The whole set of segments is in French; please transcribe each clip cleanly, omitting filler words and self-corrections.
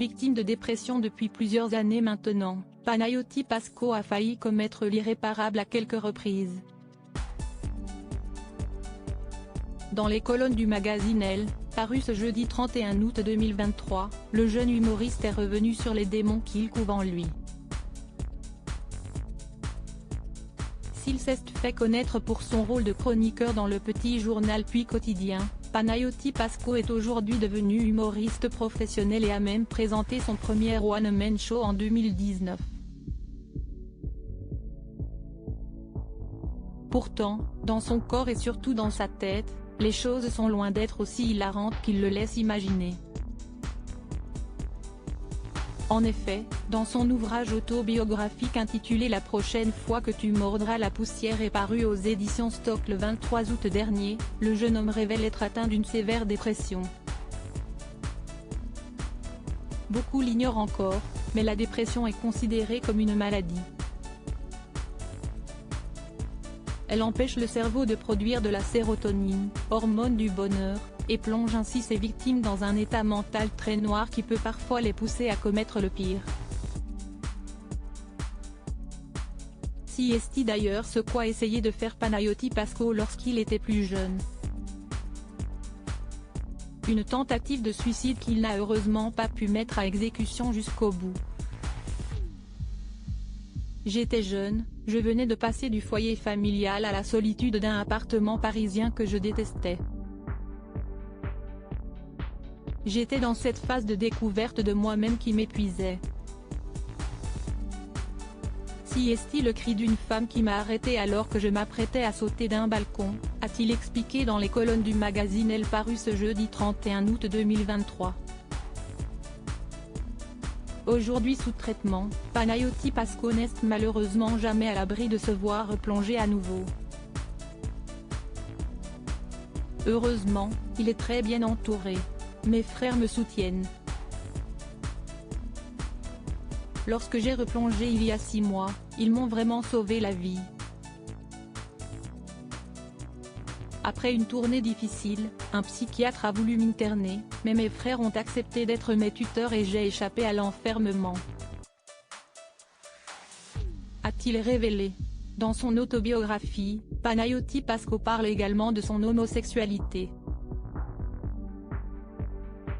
Victime de dépression depuis plusieurs années maintenant, Panayotis Pasko a failli commettre l'irréparable à quelques reprises. Dans les colonnes du magazine Elle, paru ce jeudi 31 août 2023, le jeune humoriste est revenu sur les démons qu'il couve en lui. S'il s'est fait connaître pour son rôle de chroniqueur dans le Petit Journal puis Quotidien, Panayotis Pasko est aujourd'hui devenu humoriste professionnel et a même présenté son premier one-man show en 2019. Pourtant, dans son corps et surtout dans sa tête, les choses sont loin d'être aussi hilarantes qu'il le laisse imaginer. En effet, dans son ouvrage autobiographique intitulé La prochaine fois que tu mordras la poussière et paru aux éditions Stock le 23 août dernier, le jeune homme révèle être atteint d'une sévère dépression. Beaucoup l'ignorent encore, mais la dépression est considérée comme une maladie. Elle empêche le cerveau de produire de la sérotonine, hormone du bonheur, et plonge ainsi ses victimes dans un état mental très noir qui peut parfois les pousser à commettre le pire. C'est d'ailleurs ce qu'a essayé de faire Panayotis Pasko lorsqu'il était plus jeune. Une tentative de suicide qu'il n'a heureusement pas pu mettre à exécution jusqu'au bout. J'étais jeune, je venais de passer du foyer familial à la solitude d'un appartement parisien que je détestais. J'étais dans cette phase de découverte de moi-même qui m'épuisait. C'est le cri d'une femme qui m'a arrêté alors que je m'apprêtais à sauter d'un balcon, a-t-il expliqué dans les colonnes du magazine Elle paru ce jeudi 31 août 2023. Aujourd'hui sous traitement, Panayotis Pasko n'est malheureusement jamais à l'abri de se voir replonger à nouveau. Heureusement, il est très bien entouré. Mes frères me soutiennent. Lorsque j'ai replongé il y a 6 mois, ils m'ont vraiment sauvé la vie. Après une tournée difficile, un psychiatre a voulu m'interner, mais mes frères ont accepté d'être mes tuteurs et j'ai échappé à l'enfermement. A-t-il révélé. Dans son autobiographie, Panayotis Pasko parle également de son homosexualité.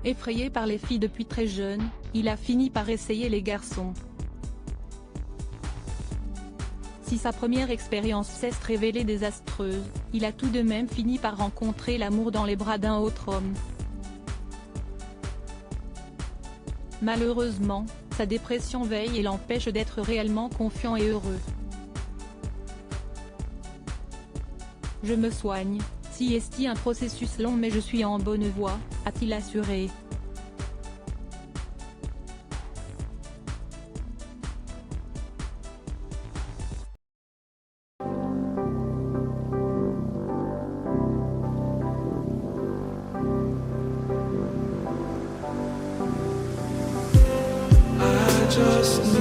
Effrayé par les filles depuis très jeune, il a fini par essayer les garçons. Si sa première expérience s'est révélée désastreuse, il a tout de même fini par rencontrer l'amour dans les bras d'un autre homme. Malheureusement, sa dépression veille et l'empêche d'être réellement confiant et heureux. Je me soigne, c'est un processus long mais je suis en bonne voie, a-t-il assuré. Just